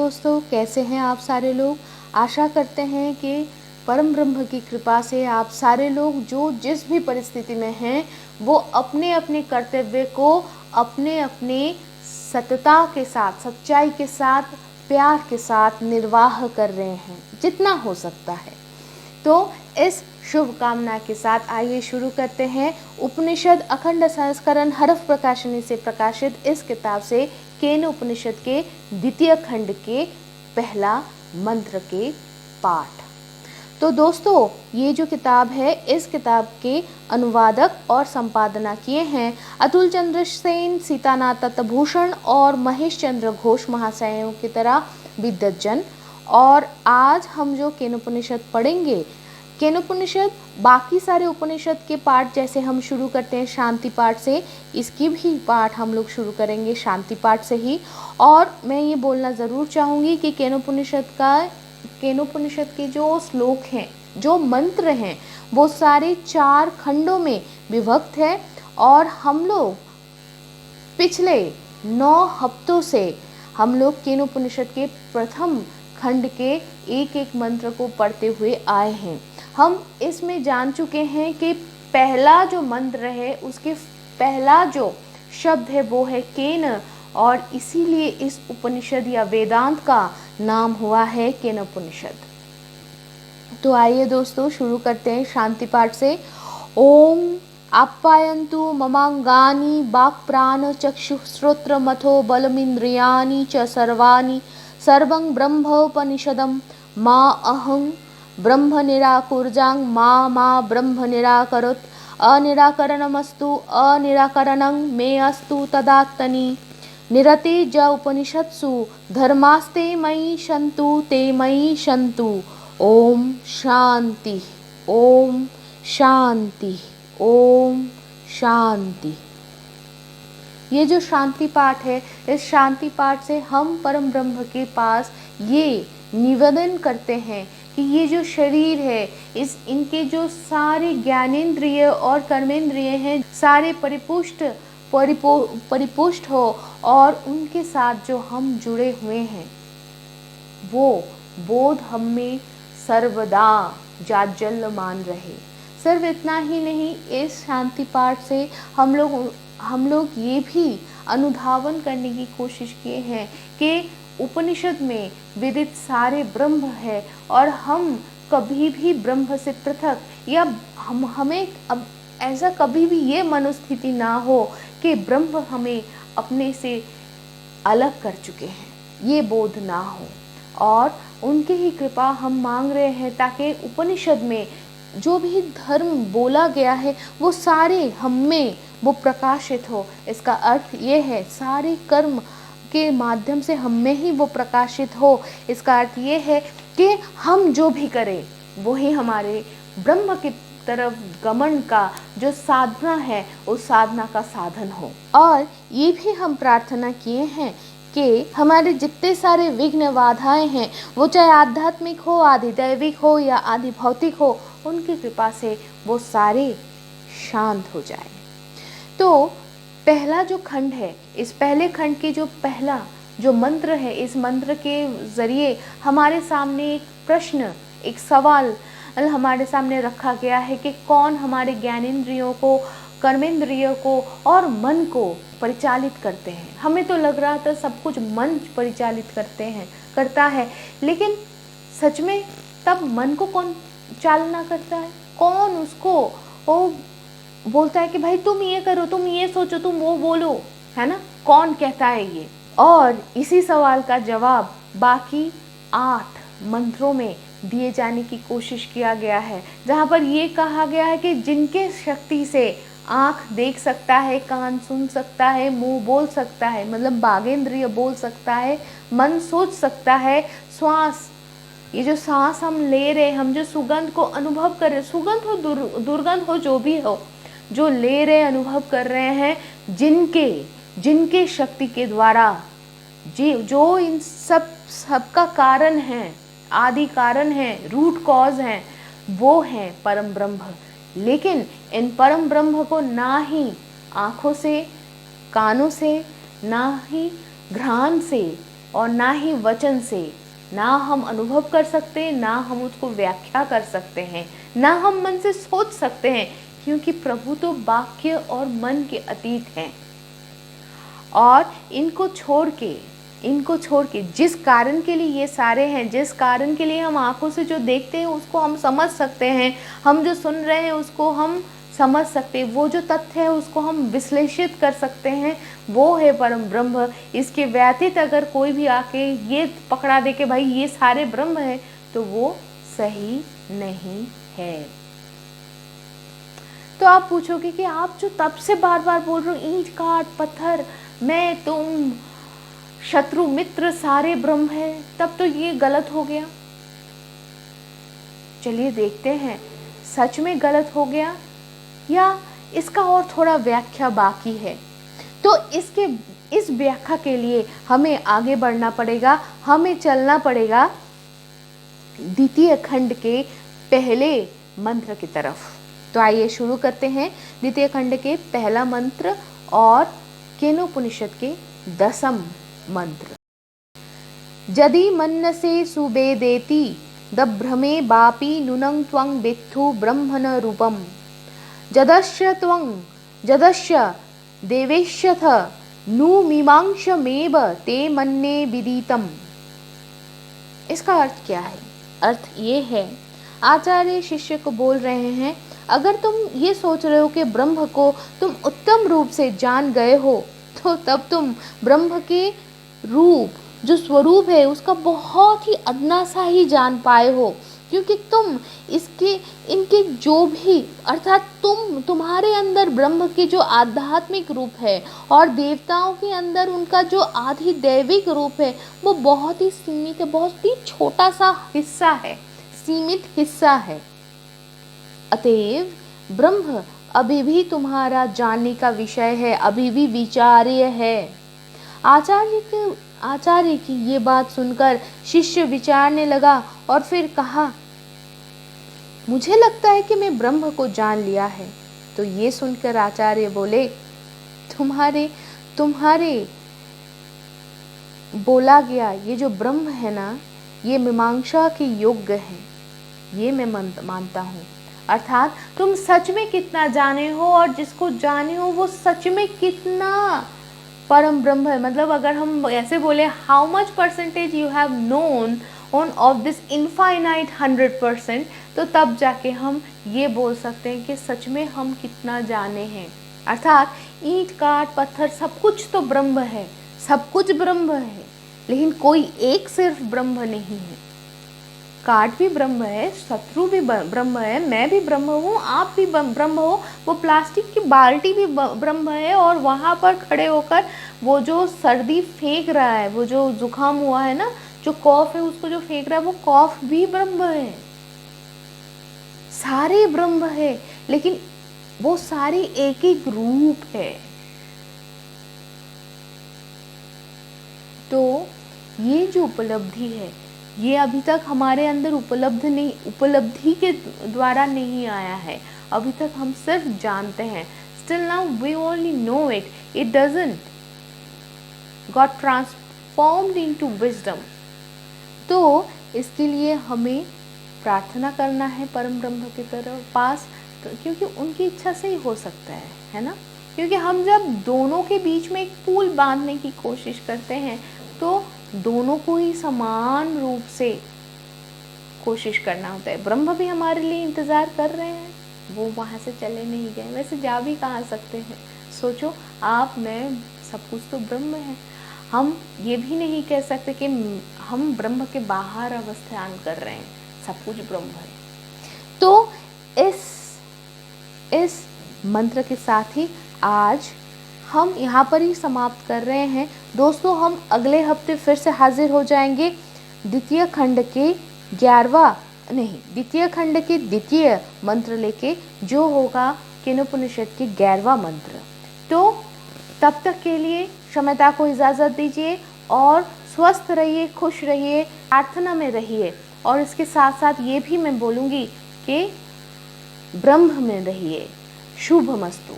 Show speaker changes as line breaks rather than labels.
दोस्तों, कैसे हैं आप सारे लोग। आशा करते हैं कि परम ब्रह्म की कृपा से आप सारे लोग जो जिस भी परिस्थिति में हैं वो अपने अपने कर्तव्य को अपने अपने सतता के साथ, सच्चाई के साथ, प्यार के साथ निर्वाह कर रहे हैं जितना हो सकता है। तो इस शुभकामना के साथ आइए शुरू करते हैं उपनिषद अखंड संस्करण हरफ प्रकाशनी से प्रकाशित इस किताब से केन उपनिषद के द्वितीय खंड के पहला मंत्र के पाठ। तो दोस्तों, ये जो किताब है, इस किताब के अनुवादक और संपादना किए हैं अतुल चंद्र सेन, सीतानाथ तत्भूषण और महेश चंद्र घोष महाशयों की तरह विद्वज्जन। और आज हम जो केन उपनिषद पढ़ेंगे, केन उपनिषद बाकी सारे उपनिषद के पाठ जैसे हम शुरू करते हैं शांति पाठ से, इसकी भी पाठ हम लोग शुरू करेंगे शांति पाठ से ही। और मैं ये बोलना ज़रूर चाहूँगी कि केन उपनिषद के जो श्लोक हैं, जो मंत्र हैं, वो सारे 4 खंडों में विभक्त है। और हम लोग पिछले 9 हफ्तों से हम लोग केन उपनिषद के प्रथम खंड के एक एक मंत्र को पढ़ते हुए आए हैं। हम इसमें जान चुके हैं कि पहला जो मंत्र है उसके पहला जो शब्द है वो है केन, और इसीलिए इस उपनिषद या वेदांत का नाम हुआ है केन उपनिषद। तो आइए दोस्तों शुरू करते हैं शांति पाठ से। ओम आप्यायन्तु ममांगानि वाक् प्राण चक्षुः श्रोत्र मथो बलमिन्द्रियाणि च सर्वाणि सर्वं ब्रह्मोपनिषदं मा अहं ब्रह्म निराकुर्जां मा ब्रह्म निराकरोत् अनिराकरणमस्तु अनिराकरणं मे अस्तु तदात्तनि निरते ज उपनिषत्सु धर्मास्ते मयि सन्तु ते मयि सन्तु। ओम शांति, ओम शांति, ओम शांति। ये जो शांति पाठ है, इस शांति पाठ से हम परम ब्रह्म के पास ये निवेदन करते हैं कि ये जो शरीर है, इनके जो सारे ज्ञानेंद्रिय और कर्मेंद्रिय हैं, सारे परिपुष्ट हो और उनके साथ जो हम जुड़े हुए हैं वो बोध हम में सर्वदा जाज्वल्यमान रहे। सिर्फ इतना ही नहीं, इस शांति पाठ से हम लोग ये भी अनुधावन करने की कोशिश किए हैं कि उपनिषद में विदित सारे ब्रह्म है और हम कभी भी ब्रह्म से पृथक या हमें अब ऐसा कभी भी ये मनोस्थिति ना हो कि ब्रह्म हमें अपने से अलग कर चुके हैं, ये बोध ना हो। और उनकी ही कृपा हम मांग रहे हैं ताकि उपनिषद में जो भी धर्म बोला गया है वो सारे हम में वो प्रकाशित हो। इसका अर्थ ये है सारे कर्म के माध्यम से हम में ही वो प्रकाशित हो। इसका अर्थ ये है कि हम जो भी करें वो ही हमारे ब्रह्म की तरफ गमन का जो साधना है उस साधना का साधन हो। और ये भी हम प्रार्थना किए हैं कि हमारे जितने सारे विघ्न बाधाएं हैं, वो चाहे आध्यात्मिक हो, आदि दैविक हो या आदि भौतिक हो, उनकी कृपा से वो सारे शांत हो जाए। तो पहला जो खंड है, इस पहले खंड के जो पहला जो मंत्र है, इस मंत्र के जरिए हमारे सामने एक प्रश्न, एक सवाल हमारे सामने रखा गया है कि कौन हमारे ज्ञानेंद्रियों को, कर्मेंद्रियों को और मन को परिचालित करते हैं। हमें तो लग रहा था सब कुछ मन परिचालित करता है, लेकिन सच में तब मन को कौन चालना करता है? कौन उसको वो बोलता है कि भाई तुम ये करो, तुम ये सोचो, तुम वो बोलो, है ना? कौन कहता है ये? और इसी सवाल का जवाब बाकी 8 मंत्रों में दिए जाने की कोशिश किया गया है, जहाँ पर ये कहा गया है कि जिनके शक्ति से आँख देख सकता है, कान सुन सकता है, मुंह बोल सकता है, मतलब बागेंद्रिय बोल सकता है, मन सोच सकता है, श्वास, ये जो सांस हम ले रहे, हम जो सुगंध को अनुभव कर रहे, सुगंध हो दुर्गंध हो, जो भी हो, जो ले रहे अनुभव कर रहे हैं, जिनके शक्ति के द्वारा जो इन सबका कारण है, आदि कारण है, रूट कॉज है, वो है परम ब्रह्म। लेकिन इन परम ब्रह्म को ना ही आँखों से, कानों से, ना ही घ्राण से और ना ही वचन से, ना हम अनुभव कर सकते हैं, ना हम उसको व्याख्या कर सकते हैं, ना हम मन से सोच सकते हैं, क्योंकि प्रभु तो वाक्य और मन के अतीत हैं। और इनको छोड़ के जिस कारण के लिए ये सारे हैं, जिस कारण के लिए हम आंखों से जो देखते हैं उसको हम समझ सकते हैं, हम जो सुन रहे हैं उसको हम समझ सकते हैं, वो जो तथ्य है उसको हम विश्लेषित कर सकते हैं, वो है परम ब्रह्म। इसके व्यतीत अगर कोई भी आके ये पकड़ा दे कि भाई ये सारे ब्रह्म है, तो वो सही नहीं है। तो आप पूछोगे कि आप जो तब से बार बार बोल रहे हो, ईंट काट पत्थर, मैं तुम शत्रु मित्र सारे ब्रह्म है, तब तो ये गलत हो गया। चलिए देखते हैं सच में गलत हो गया या इसका और थोड़ा व्याख्या बाकी है। तो इस व्याख्या के लिए हमें आगे बढ़ना पड़ेगा, हमें चलना पड़ेगा द्वितीय खंड के पहले मंत्र की तरफ। तो आइए शुरू करते हैं द्वितीय खंड के पहला मंत्र और केनोपनिषद के 10वां मंत्र। यदि मन्नसे सुवेदेति दभ्रमे बापि नूनं त्वं विद्धु ब्रह्मण रूपम जदस्य देवेश्यथ नु मीमांसमेव ते मन्ये विदितम। इसका अर्थ क्या है? अर्थ ये है, आचार्य शिष्य को बोल रहे हैं, अगर तुम ये सोच रहे हो कि ब्रह्म को तुम उत्तम रूप से जान गए हो, तो तब तुम ब्रह्म के रूप जो स्वरूप है उसका बहुत ही अदना सा ही जान पाए हो, क्योंकि तुम इनके जो भी अर्थात तुम्हारे अंदर ब्रह्म के जो आध्यात्मिक रूप है और देवताओं के अंदर उनका जो आधि दैविक रूप है, वो बहुत ही सीमित है, बहुत ही छोटा सा हिस्सा है, सीमित हिस्सा है। अतएव ब्रह्म अभी भी तुम्हारा जानने का विषय है, अभी भी विचार्य है। आचार्य की ये बात सुनकर शिष्य विचारने लगा और फिर कहा, मुझे लगता है कि मैं ब्रह्म को जान लिया है। तो ये सुनकर आचार्य बोले, तुम्हारे बोला गया ये जो ब्रह्म है ना, ये मीमांसा के योग्य है, ये मैं मानता हूँ। अर्थात तुम सच में कितना जाने हो और जिसको जाने हो वो सच में कितना परम ब्रह्म है। मतलब अगर हम ऐसे बोले, how much percentage you have known on off this infinite 100%, तो तब जाके हम ये बोल सकते हैं कि सच में हम कितना जाने हैं। अर्थात ईंट काट पत्थर सब कुछ तो ब्रह्म है, सब कुछ ब्रह्म है, लेकिन कोई एक सिर्फ ब्रह्म नहीं है। काट भी ब्रह्म है, शत्रु भी ब्रह्म है, मैं भी ब्रह्म हूँ, आप भी ब्रह्म हो, वो प्लास्टिक की बाल्टी भी ब्रह्म है, और वहाँ पर खड़े होकर वो जो सर्दी फेंक रहा है, वो जो जुकाम हुआ है ना, जो कॉफ है उसको जो फेंक रहा है, वो कॉफ भी ब्रह्म है। सारे ब्रह्म है, लेकिन वो सारे एक एक रूप है। तो ये जो उपलब्धि है, ये अभी तक हमारे अंदर उपलब्धि के द्वारा नहीं आया है। अभी तक हम सिर्फ जानते हैं। Still now we only know it. It doesn't got transformed into wisdom. तो इसके लिए हमें प्रार्थना करना है परम ब्रह्म की तरफ पास, तो क्योंकि उनकी इच्छा से ही हो सकता है ना। क्योंकि हम जब दोनों के बीच में एक पुल बांधने की कोशिश करते हैं, तो दोनों को ही समान रूप से कोशिश करना होता है। ब्रह्म भी हमारे लिए इंतज़ार कर रहे हैं, वो वहाँ से चले नहीं गए। वैसे जा भी कहाँ सकते हैं? सोचो, आप मैं सब कुछ तो ब्रह्म है। हम ये भी नहीं कह सकते कि हम ब्रह्म के बाहर अवस्थान कर रहे हैं, सब कुछ ब्रह्म है। तो इस मंत्र के साथ ही आज हम यहाँ पर ही समाप्त कर रहे हैं। दोस्तों, हम अगले हफ्ते फिर से हाजिर हो जाएंगे द्वितीय खंड के द्वितीय मंत्र लेके, जो होगा केनोपनिषद के 11वां मंत्र। तो तब तक के लिए क्षमता को इजाज़त दीजिए और स्वस्थ रहिए, खुश रहिए, प्रार्थना में रहिए, और इसके साथ साथ ये भी मैं बोलूँगी कि ब्रह्म में रहिए। शुभमस्तु।